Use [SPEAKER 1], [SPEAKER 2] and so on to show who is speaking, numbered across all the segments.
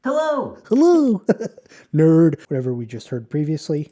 [SPEAKER 1] Hello!
[SPEAKER 2] Hello! Nerd, whatever we just heard previously.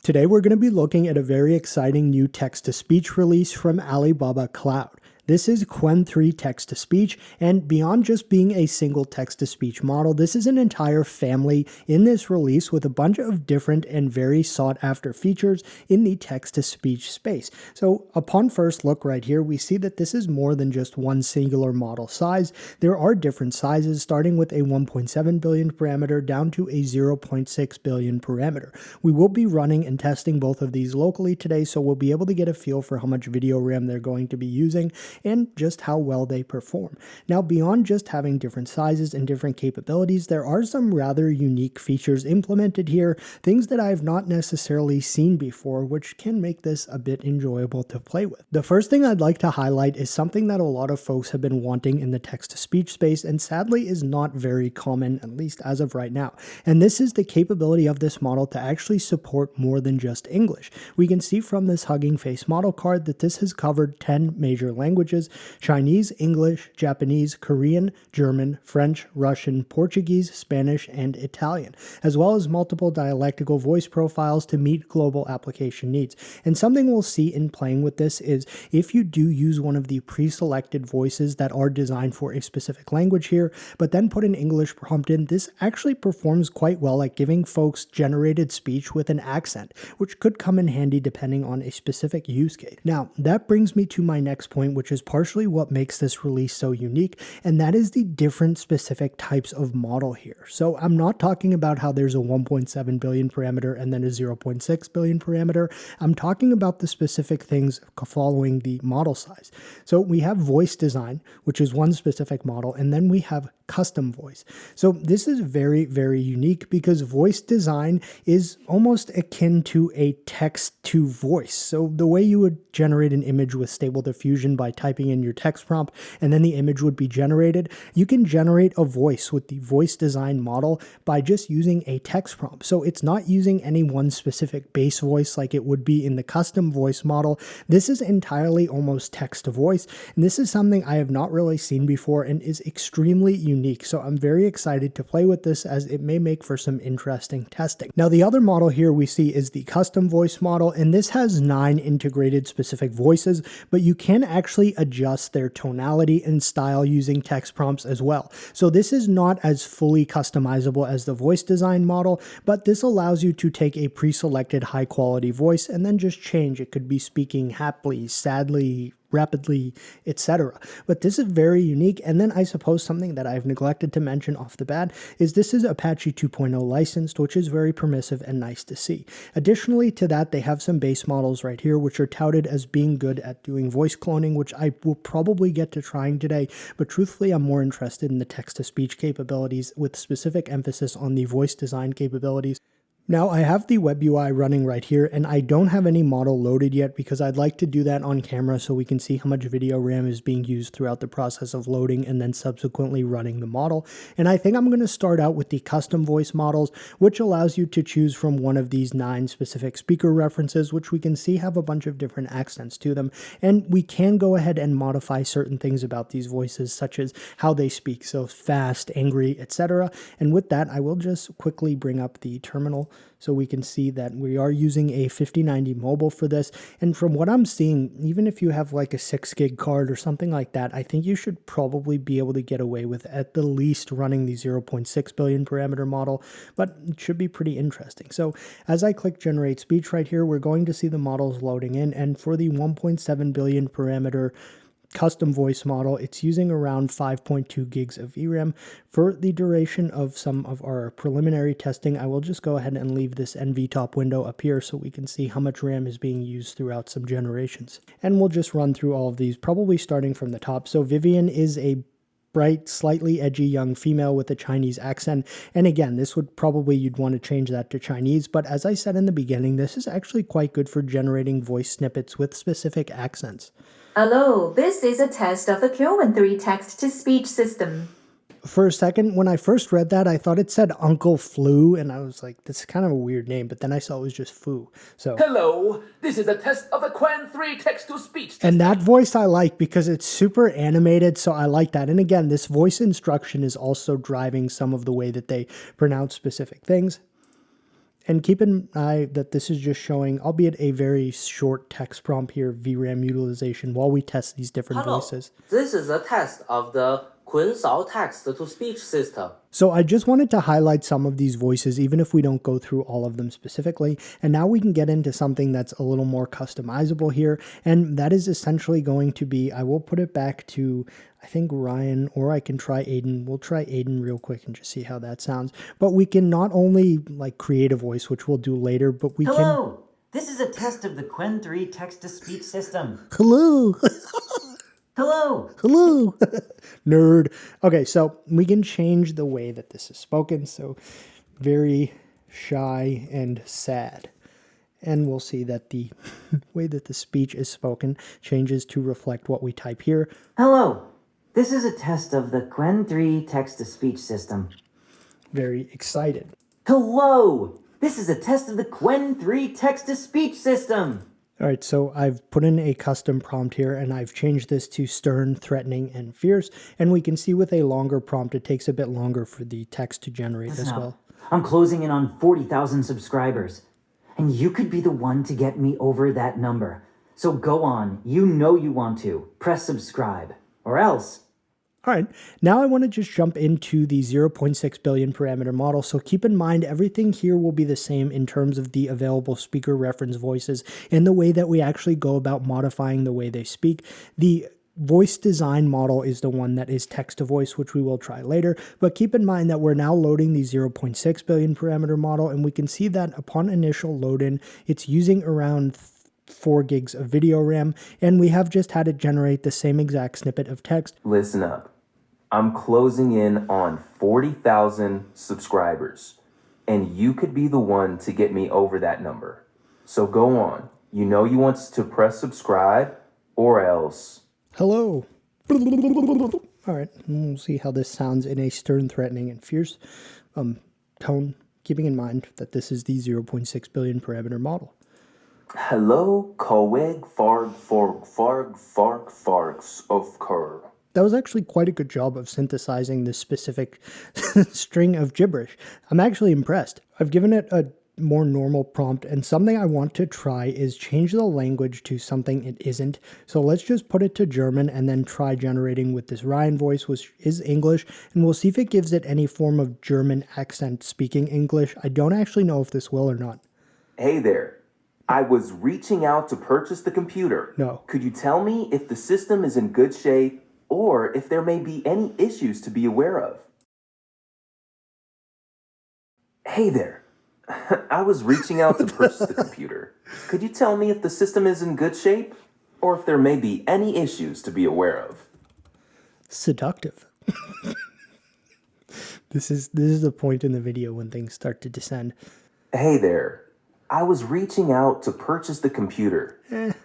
[SPEAKER 2] Today we're going to be looking at a very exciting new text-to-speech release from Alibaba Cloud. This is Qwen3 text-to-speech, and beyond just being a single text-to-speech model, this is an entire family in this release with a bunch of different and very sought-after features in the text-to-speech space. So upon first look right here, we see that this is more than just one singular model size. There are different sizes, starting with a 1.7 billion parameter down to a 0.6 billion parameter. We will be running and testing both of these locally today, so we'll be able to get a feel for how much video RAM they're going to be using and just how well they perform. Now, beyond just having different sizes and different capabilities, there are some rather unique features implemented here, things that I have not necessarily seen before, which can make this a bit enjoyable to play with. The first thing I'd like to highlight is something that a lot of folks have been wanting in the text-to-speech space and sadly is not very common, at least as of right now. And this is the capability of this model to actually support more than just English. We can see from this Hugging Face model card that this has covered 10 major languages: Chinese, English, Japanese, Korean, German, French, Russian, Portuguese, Spanish, and Italian, as well as multiple dialectical voice profiles to meet global application needs. And something we'll see in playing with this is if you do use one of the pre-selected voices that are designed for a specific language here, but then put an English prompt in, this actually performs quite well at giving folks generated speech with an accent, which could come in handy depending on a specific use case. Now, that brings me to my next point, which is partially what makes this release so unique, and that is the different specific types of model here. So I'm not talking about how there's a 1.7 billion parameter and then a 0.6 billion parameter. I'm talking about the specific things following the model size. So we have voice design, which is one specific model, and then we have custom voice. So this is very, very unique because voice design is almost akin to a text to voice. So the way you would generate an image with Stable Diffusion by typing in your text prompt and then the image would be generated, you can generate a voice with the voice design model by just using a text prompt. So it's not using any one specific base voice like it would be in the custom voice model. This is entirely almost text to voice, and this is something I have not really seen before and is extremely unique. So I'm very excited to play with this as it may make for some interesting testing. Now, the other model here we see is the custom voice model, and this has 9 integrated specific voices, but you can actually adjust their tonality and style using text prompts as well. So this is not as fully customizable as the voice design model, but this allows you to take a pre-selected high quality voice and then just change. It could be speaking happily, sadly, rapidly, etc. But this is very unique. And then I suppose something that I've neglected to mention off the bat is this is Apache 2.0 licensed, which is very permissive and nice to see. Additionally to that, they have some base models right here, which are touted as being good at doing voice cloning, which I will probably get to trying today. But truthfully, I'm more interested in the text-to-speech capabilities with specific emphasis on the voice design capabilities. Now, I have the web UI running right here, and I don't have any model loaded yet because I'd like to do that on camera so we can see how much video RAM is being used throughout the process of loading and then subsequently running the model. And I think I'm going to start out with the custom voice models, which allows you to choose from one of these 9 specific speaker references, which we can see have a bunch of different accents to them. And we can go ahead and modify certain things about these voices, such as how they speak, so fast, angry, etc. And with that, I will just quickly bring up the terminal so we can see that we are using a 5090 mobile for this. And from what I'm seeing, even if you have like a 6 gig card or something like that, I think you should probably be able to get away with at the least running the 0.6 billion parameter model, but it should be pretty interesting. So as I click generate speech right here, we're going to see the models loading in, and for the 1.7 billion parameter custom voice model, it's using around 5.2 gigs of VRAM. For the duration of some of our preliminary testing, I will just go ahead and leave this NVTop window up here so we can see how much RAM is being used throughout some generations. And we'll just run through all of these, probably starting from the top. So Vivian is a bright, slightly edgy young female with a Chinese accent. And again, this would probably, you'd want to change that to Chinese, but as I said in the beginning, this is actually quite good for generating voice snippets with specific accents.
[SPEAKER 3] Hello, this is a test of the Qwen3 text-to-speech system.
[SPEAKER 2] For a second, when I first read that, I thought it said Uncle Flu, and I was like, this is kind of a weird name, but then I saw it was just Foo. So,
[SPEAKER 1] hello, this is a test of the Qwen3 text-to-speech system.
[SPEAKER 2] And that voice I like because it's super animated, so I like that. And again, this voice instruction is also driving some of the way that they pronounce specific things. And keep in mind that this is just showing, albeit a very short text prompt here, VRAM utilization, while we test these different voices.
[SPEAKER 3] This is a test of the Qwen3 text-to-speech system.
[SPEAKER 2] So I just wanted to highlight some of these voices, even if we don't go through all of them specifically. And now we can get into something that's a little more customizable here. And that is essentially going to be, I will put it back to, I think Ryan, or I can try Aiden. We'll try Aiden real quick and just see how that sounds. But we can not only like create a voice, which we'll do later, but we
[SPEAKER 4] Hello! This is a test of the Qwen3 text-to-speech system.
[SPEAKER 2] Hello!
[SPEAKER 4] Hello!
[SPEAKER 2] Hello! Nerd. Okay, so we can change the way that this is spoken. So very shy and sad. And we'll see that the way that the speech is spoken changes to reflect what we type here.
[SPEAKER 4] Hello! This is a test of the Qwen3 text-to-speech system.
[SPEAKER 2] Very excited.
[SPEAKER 4] Hello! This is a test of the Qwen3 text-to-speech system.
[SPEAKER 2] All right, so I've put in a custom prompt here, and I've changed this to stern, threatening, and fierce. And we can see with a longer prompt, it takes a bit longer for the text to generate as well.
[SPEAKER 4] I'm closing in on 40,000 subscribers. And you could be the one to get me over that number. So go on, you know you want to. Press subscribe. Or else.
[SPEAKER 2] All right, now I want to just jump into the 0.6 billion parameter model. So keep in mind, everything here will be the same in terms of the available speaker reference voices and the way that we actually go about modifying the way they speak. The voice design model is the one that is text to voice, which we will try later. But keep in mind that we're now loading the 0.6 billion parameter model, and we can see that upon initial load in, it's using around 4 gigs of video RAM, and we have just had it generate the same exact snippet of text.
[SPEAKER 5] Listen up. I'm closing in on 40,000 subscribers, and you could be the one to get me over that number. So go on. You know you want to press subscribe, or else.
[SPEAKER 2] Hello. All right, we'll see how this sounds in a stern, threatening, and fierce tone, keeping in mind that this is the 0.6 billion parameter model.
[SPEAKER 5] Hello, Coeg Farg Forg Farg Farg Fargs of Cur.
[SPEAKER 2] That was actually quite a good job of synthesizing this specific string of gibberish. I'm actually impressed. I've given it a more normal prompt, and something I want to try is change the language to something it isn't. So let's just put it to German and then try generating with this Ryan voice, which is English, and we'll see if it gives it any form of German accent speaking English. I don't actually know if this will or not.
[SPEAKER 5] Hey there. I was reaching out to purchase the computer.
[SPEAKER 2] No.
[SPEAKER 5] Could you tell me if the system is in good shape or if there may be any issues to be aware of? Hey there. I was reaching out to purchase the computer. Could you tell me if the system is in good shape or if there may be any issues to be aware of?
[SPEAKER 2] Seductive. This is the point in the video when things start to descend.
[SPEAKER 5] Hey there. I was reaching out to purchase the computer.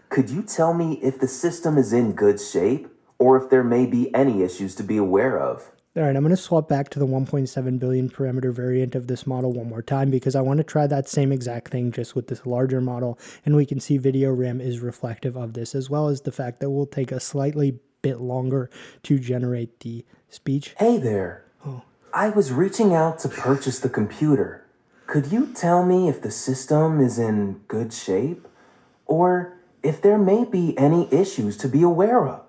[SPEAKER 5] Could you tell me if the system is in good shape or if there may be any issues to be aware of?
[SPEAKER 2] All right, I'm going to swap back to the 1.7 billion parameter variant of this model one more time because I want to try that same exact thing just with this larger model, and we can see video RAM is reflective of this, as well as the fact that we'll take a slightly bit longer to generate the speech.
[SPEAKER 5] Hey there. I was reaching out to purchase the computer. Could you tell me if the system is in good shape or if there may be any issues to be aware of?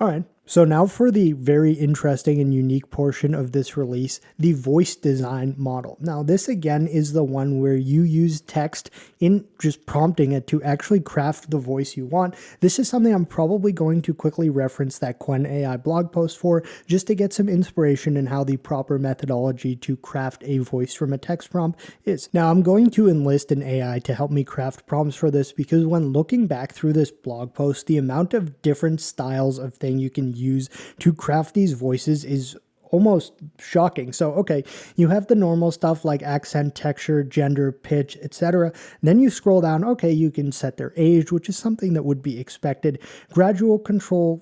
[SPEAKER 2] All right. So now for the very interesting and unique portion of this release, the voice design model. Now this again is the one where you use text in just prompting it to actually craft the voice you want. This is something I'm probably going to quickly reference that Qwen AI blog post for, just to get some inspiration in how the proper methodology to craft a voice from a text prompt is. Now I'm going to enlist an AI to help me craft prompts for this because when looking back through this blog post, the amount of different styles of thing you can use to craft these voices is almost shocking. So, okay, you have the normal stuff like accent, texture, gender, pitch, etc. Then you scroll down, okay, you can set their age, which is something that would be expected. Gradual control,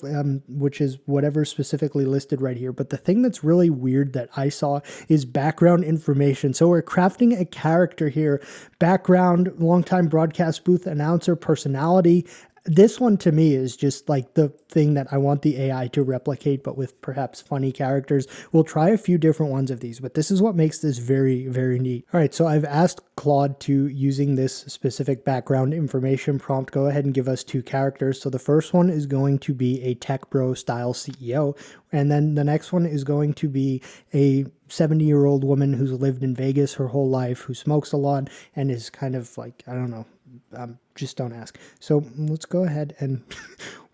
[SPEAKER 2] which is whatever specifically listed right here. But the thing that's really weird that I saw is background information. So we're crafting a character here. Background, longtime broadcast booth announcer, personality. This one to me is just like the thing that I want the AI to replicate, but with perhaps funny characters. We'll try a few different ones of these, but this is what makes this very, very neat. All right, so I've asked Claude to, using this specific background information prompt, go ahead and give us 2 characters. So the first one is going to be a tech bro style CEO, and then the next one is going to be a 70-year-old woman who's lived in Vegas her whole life, who smokes a lot and is kind of like, I don't know, just don't ask. So let's go ahead and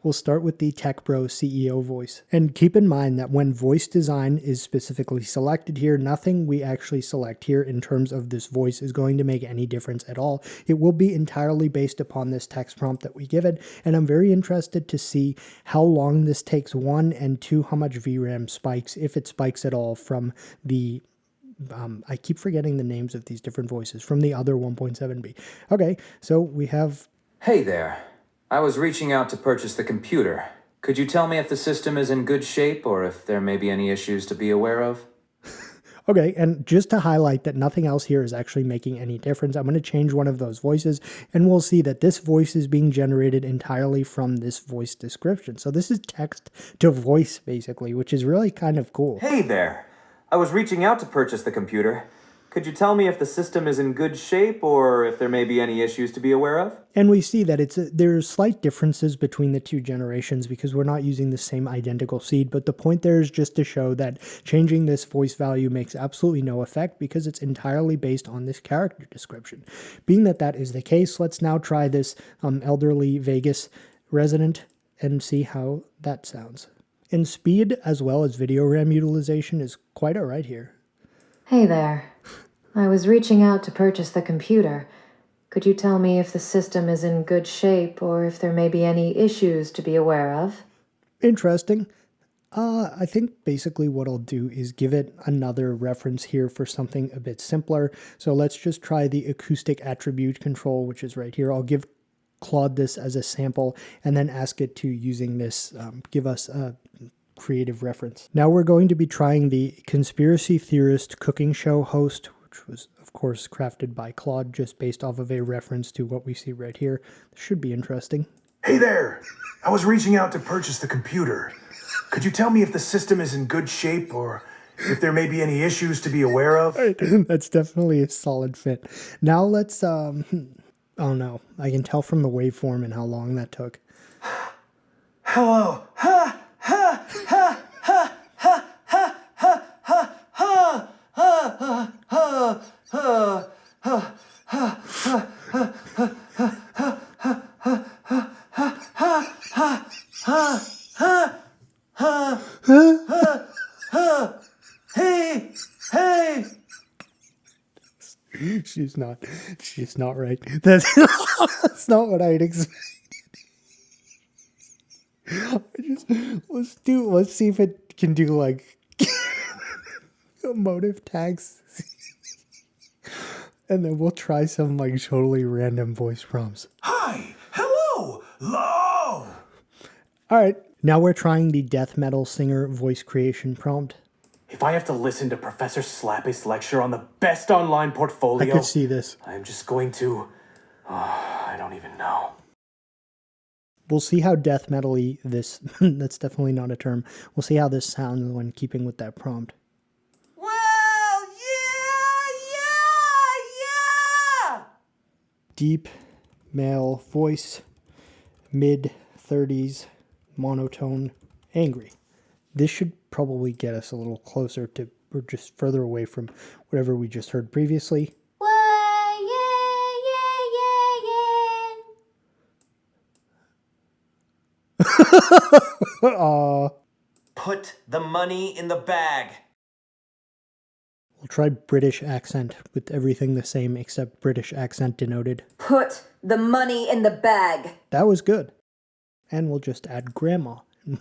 [SPEAKER 2] we'll start with the Tech Bro CEO voice. And keep in mind that when voice design is specifically selected here, nothing we actually select here in terms of this voice is going to make any difference at all. It will be entirely based upon this text prompt that we give it. And I'm very interested to see how long this takes, 1, and 2, how much VRAM spikes, if it spikes at all, from the I keep forgetting the names of these different voices, from the other 1.7B. Okay, so we have...
[SPEAKER 6] Hey there. I was reaching out to purchase the computer. Could you tell me if the system is in good shape or if there may be any issues to be aware of?
[SPEAKER 2] Okay, and just to highlight that nothing else here is actually making any difference, I'm going to change one of those voices, and we'll see that this voice is being generated entirely from this voice description. So this is text to voice, basically, which is really kind of cool.
[SPEAKER 6] Hey there. I was reaching out to purchase the computer. Could you tell me if the system is in good shape or if there may be any issues to be aware of?
[SPEAKER 2] And we see that there's slight differences between the 2 generations because we're not using the same identical seed, but the point there is just to show that changing this voice value makes absolutely no effect because it's entirely based on this character description. Being that that is the case, let's now try this elderly Vegas resident and see how that sounds. And speed as well as video RAM utilization is quite all right here.
[SPEAKER 7] Hey there. I was reaching out to purchase the computer. Could you tell me if the system is in good shape or if there may be any issues to be aware of?
[SPEAKER 2] Interesting. I think basically what I'll do is give it another reference here for something a bit simpler. So let's just try the acoustic attribute control, which is right here. I'll give Claude this as a sample and then ask it to, using this, give us a creative reference. Now we're going to be trying the conspiracy theorist cooking show host, which was of course crafted by Claude just based off of a reference to what we see right here. This should be interesting.
[SPEAKER 8] Hey there! I was reaching out to purchase the computer. Could you tell me if the system is in good shape or if there may be any issues to be aware of?
[SPEAKER 2] That's definitely a solid fit. Now let's oh no, I can tell from the waveform and how long that took.
[SPEAKER 8] Hello. Ha ha ha ha ha ha ha ha ha ha ha ha ha Hey, hey.
[SPEAKER 2] She's not right. That's not what I'd expect. Let's see if it can do like emotive tags. And then we'll try some like totally random voice prompts.
[SPEAKER 8] Hi, hello, low.
[SPEAKER 2] All right, now we're trying the death metal singer voice creation prompt.
[SPEAKER 1] If I have to listen to Professor Slappy's lecture on the best online portfolio,
[SPEAKER 2] I could see this.
[SPEAKER 1] I'm just going to... I don't even know.
[SPEAKER 2] We'll see how death metal-y this... that's definitely not a term. We'll see how this sounds when keeping with that prompt.
[SPEAKER 1] Well, yeah!
[SPEAKER 2] Deep male voice, mid-30s, monotone, angry. This should probably get us a little closer to, or just further away from whatever we just heard previously.
[SPEAKER 9] Put the money in the bag.
[SPEAKER 2] We'll try British accent with everything the same except British accent denoted.
[SPEAKER 10] Put the money in the bag.
[SPEAKER 2] That was good. And we'll just add grandma.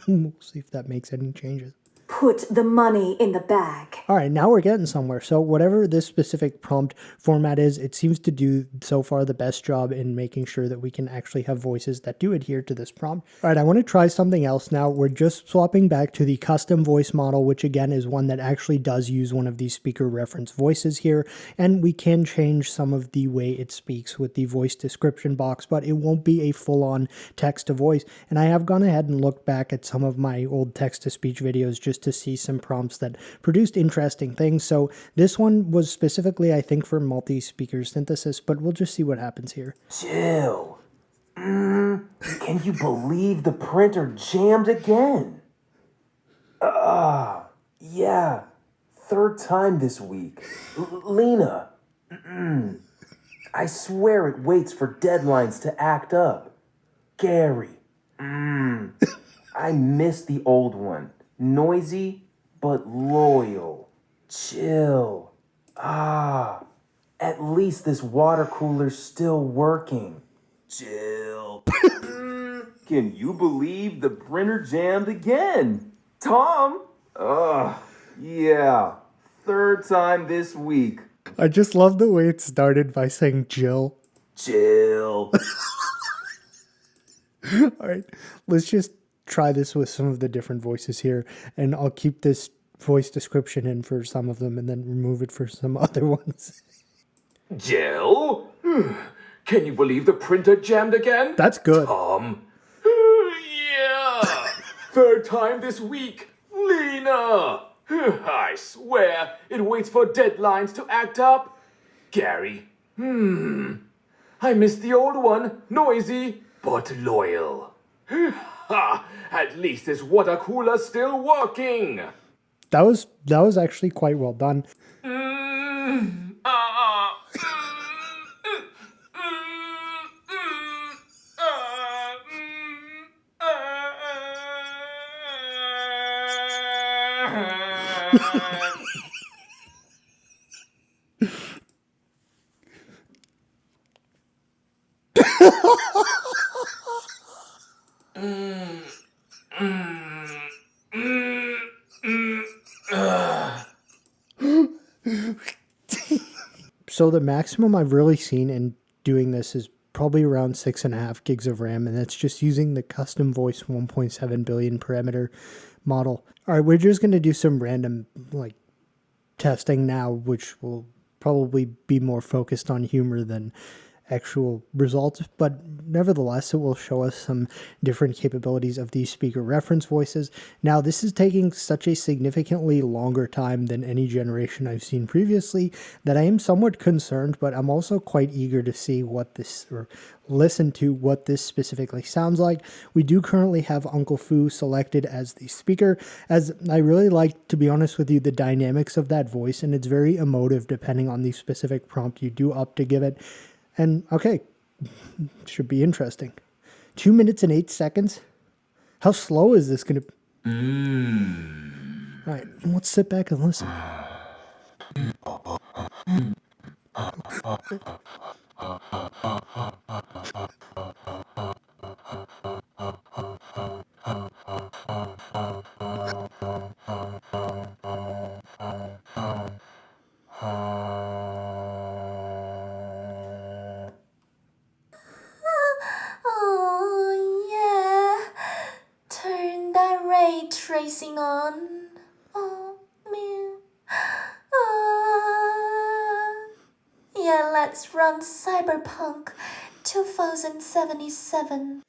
[SPEAKER 2] We'll see if that makes any changes.
[SPEAKER 10] Put the money in the bag.
[SPEAKER 2] All right, now we're getting somewhere. So whatever this specific prompt format is, it seems to do so far the best job in making sure that we can actually have voices that do adhere to this prompt. All right, I want to try something else now. We're just swapping back to the custom voice model, which again is one that actually does use one of these speaker reference voices here. And we can change some of the way it speaks with the voice description box, but it won't be a full-on text to voice. And I have gone ahead and looked back at some of my old text to speech videos just to see some prompts that produced interesting things. So this one was specifically, I think, for multi-speaker synthesis, but we'll just see what happens here.
[SPEAKER 5] Jill, can you believe the printer jammed again? Yeah, third time this week. Lena, I swear it waits for deadlines to act up. Gary, I miss the old one. Noisy, but loyal. Chill. At least this water cooler's still working. Chill. Can you believe the printer jammed again? Tom? Yeah. Third time this week.
[SPEAKER 2] I just love the way it started by saying Jill.
[SPEAKER 5] Jill.
[SPEAKER 2] All right, let's just try this with some of the different voices here, and I'll keep this voice description in for some of them and then remove it for some other ones.
[SPEAKER 1] Jill? Can you believe the printer jammed again?
[SPEAKER 2] That's good.
[SPEAKER 1] Yeah. Third time this week. Lena. I swear it waits for deadlines to act up. Gary. I miss the old one. Noisy, but loyal. At least this water cooler's still working.
[SPEAKER 2] That was actually quite well done. So the maximum I've really seen in doing this is probably around 6.5 gigs of RAM, and that's just using the custom voice 1.7 billion parameter model. All right, we're just going to do some random testing now, which will probably be more focused on humor than actual results, but nevertheless it will show us some different capabilities of these speaker reference voices. Now this is taking such a significantly longer time than any generation I've seen previously that I am somewhat concerned, but I'm also quite eager to see what this, or listen to what this specifically sounds like. We do currently have Uncle Fu selected as the speaker, as I really like, to be honest with you, the dynamics of that voice, and it's very emotive depending on the specific prompt you do opt to give it. And okay, should be interesting. 2 minutes and 8 seconds. How slow is this going to? All right, let's sit back and listen.
[SPEAKER 11] Oh, yeah. Turn that ray tracing on. Oh, man. Yeah, let's run Cyberpunk 2077.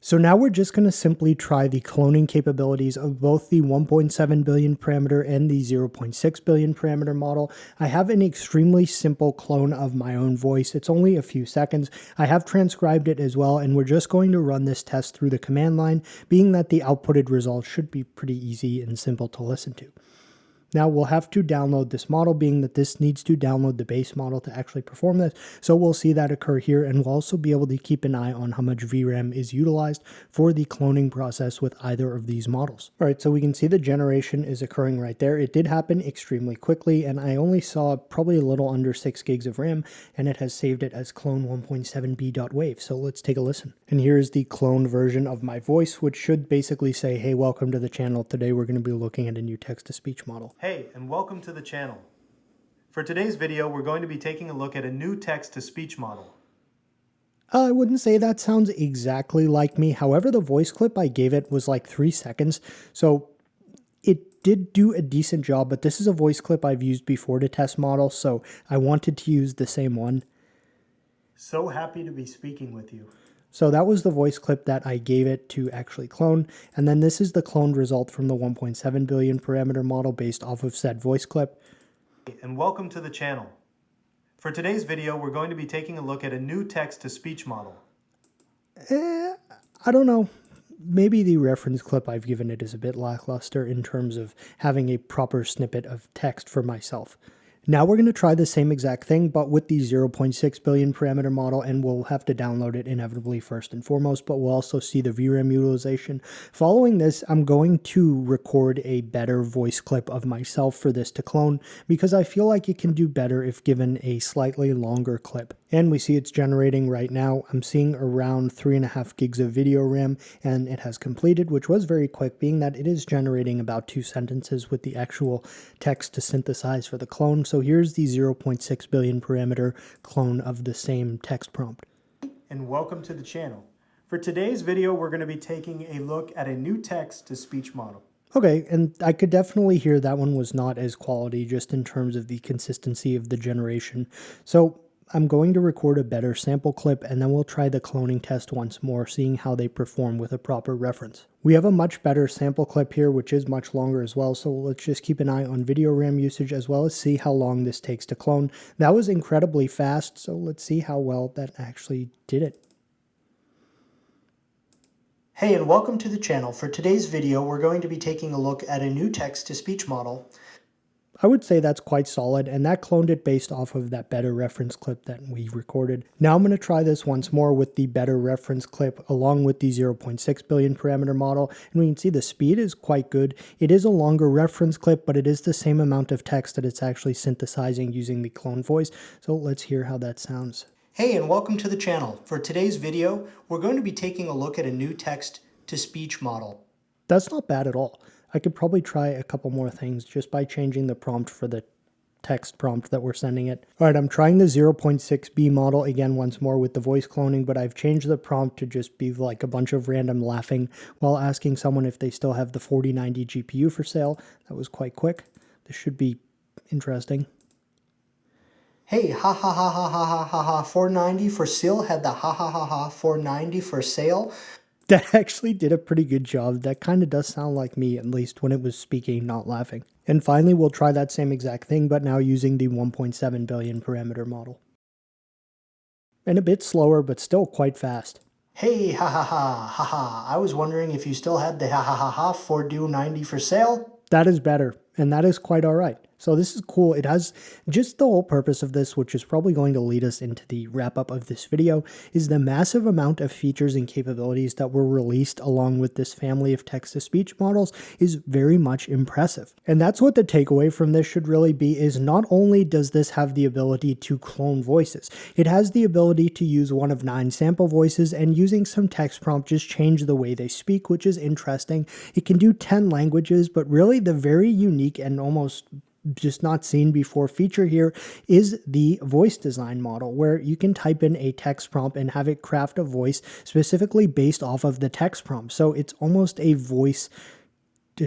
[SPEAKER 2] So now we're just going to simply try the cloning capabilities of both the 1.7 billion parameter and the 0.6 billion parameter model. I have an extremely simple clone of my own voice. It's only a few seconds. I have transcribed it as well, and we're just going to run this test through the command line, being that the outputted results should be pretty easy and simple to listen to. Now we'll have to download this model, being that this needs to download the base model to actually perform this. So we'll see that occur here, and we'll also be able to keep an eye on how much VRAM is utilized for the cloning process with either of these models. All right, so we can see the generation is occurring right there. It did happen extremely quickly, and I only saw probably a little under 6 gigs of RAM, and it has saved it as clone1.7b.wave. So let's take a listen. And here's the cloned version of my voice, which should basically say, hey, welcome to the channel. Today we're going to be looking at a new text-to-speech model.
[SPEAKER 12] Hey, and welcome to the channel. For today's video, we're going to be taking a look at a new text-to-speech model.
[SPEAKER 2] I wouldn't say that sounds exactly like me. However, the voice clip I gave it was like 3 seconds, so it did do a decent job, but this is a voice clip I've used before to test models, so I wanted to use the same one.
[SPEAKER 12] So happy to be speaking with you.
[SPEAKER 2] So that was the voice clip that I gave it to actually clone, and then this is the cloned result from the 1.7 billion parameter model based off of said voice clip.
[SPEAKER 12] And welcome to the channel. For today's video, we're going to be taking a look at a new text-to-speech model.
[SPEAKER 2] I don't know. Maybe the reference clip I've given it is a bit lackluster in terms of having a proper snippet of text for myself. Now we're going to try the same exact thing, but with the 0.6 billion parameter model, and we'll have to download it inevitably first and foremost, but we'll also see the VRAM utilization. Following this, I'm going to record a better voice clip of myself for this to clone, because I feel like it can do better if given a slightly longer clip. And we see it's generating right now. I'm seeing around 3.5 gigs of video RAM, and it has completed, which was very quick, being that it is generating about 2 sentences with the actual text to synthesize for the clone. So here's the 0.6 billion parameter clone of the same text prompt.
[SPEAKER 12] And welcome to the channel. For today's video, we're going to be taking a look at a new text-to-speech model.
[SPEAKER 2] Okay, and I could definitely hear that one was not as quality just in terms of the consistency of the generation. So I'm going to record a better sample clip, and then we'll try the cloning test once more, seeing how they perform with a proper reference. We have a much better sample clip here, which is much longer as well, so let's just keep an eye on video RAM usage as well as see how long this takes to clone. That was incredibly fast, so let's see how well that actually did it.
[SPEAKER 12] Hey, and welcome to the channel. For today's video, we're going to be taking a look at a new text-to-speech model.
[SPEAKER 2] I would say that's quite solid, and that cloned it based off of that better reference clip that we recorded. Now I'm going to try this once more with the better reference clip along with the 0.6 billion parameter model, and we can see the speed is quite good. It is a longer reference clip, but it is the same amount of text that it's actually synthesizing using the clone voice, so let's hear how that sounds.
[SPEAKER 12] Hey, and welcome to the channel. For today's video, we're going to be taking a look at a new text-to-speech model.
[SPEAKER 2] That's not bad at all. I could probably try a couple more things just by changing the prompt for the text prompt that we're sending it. All right, I'm trying the 0.6B model again once more with the voice cloning, but I've changed the prompt to just be like a bunch of random laughing while asking someone if they still have the 4090 GPU for sale. That was quite quick. This should be interesting.
[SPEAKER 12] Hey, ha ha ha ha ha ha ha ha, 490 for sale, had the ha ha ha ha 490 for sale.
[SPEAKER 2] That actually did a pretty good job. That kind of does sound like me, at least when it was speaking, not laughing. And finally, we'll try that same exact thing, but now using the 1.7 billion parameter model. And a bit slower, but still quite fast.
[SPEAKER 12] Hey, ha ha ha ha ha, I was wondering if you still had the ha ha ha ha 490 for sale.
[SPEAKER 2] That is better, and that is quite all right. So this is cool. It has just the whole purpose of this, which is probably going to lead us into the wrap up of this video, is the massive amount of features and capabilities that were released along with this family of text-to-speech models is very much impressive. And that's what the takeaway from this should really be, is not only does this have the ability to clone voices, it has the ability to use one of 9 sample voices and using some text prompt just change the way they speak, which is interesting. It can do 10 languages, but really the very unique and almost just not seen before feature here is the voice design model, where you can type in a text prompt and have it craft a voice specifically based off of the text prompt. So it's almost a voice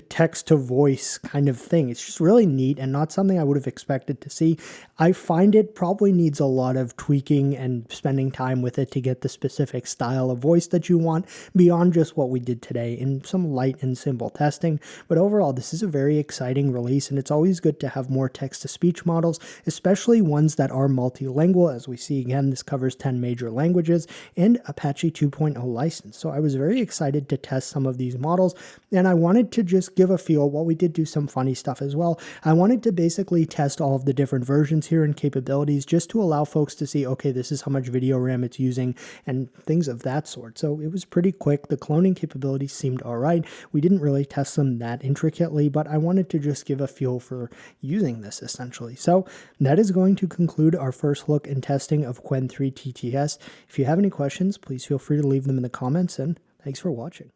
[SPEAKER 2] text to voice kind of thing. It's just really neat and not something I would have expected to see. I find it probably needs a lot of tweaking and spending time with it to get the specific style of voice that you want beyond just what we did today in some light and simple testing. But overall, this is a very exciting release, and it's always good to have more text-to-speech models, especially ones that are multilingual. As we see again, this covers 10 major languages and Apache 2.0 license. So I was very excited to test some of these models, and I wanted to just give a feel. While we did do some funny stuff as well, I wanted to basically test all of the different versions here and capabilities just to allow folks to see, okay, this is how much video RAM it's using and things of that sort. So it was pretty quick. The cloning capabilities seemed all right. We didn't really test them that intricately, but I wanted to just give a feel for using this essentially. So that is going to conclude our first look and testing of Qwen3 TTS. If you have any questions, please feel free to leave them in the comments, and thanks for watching.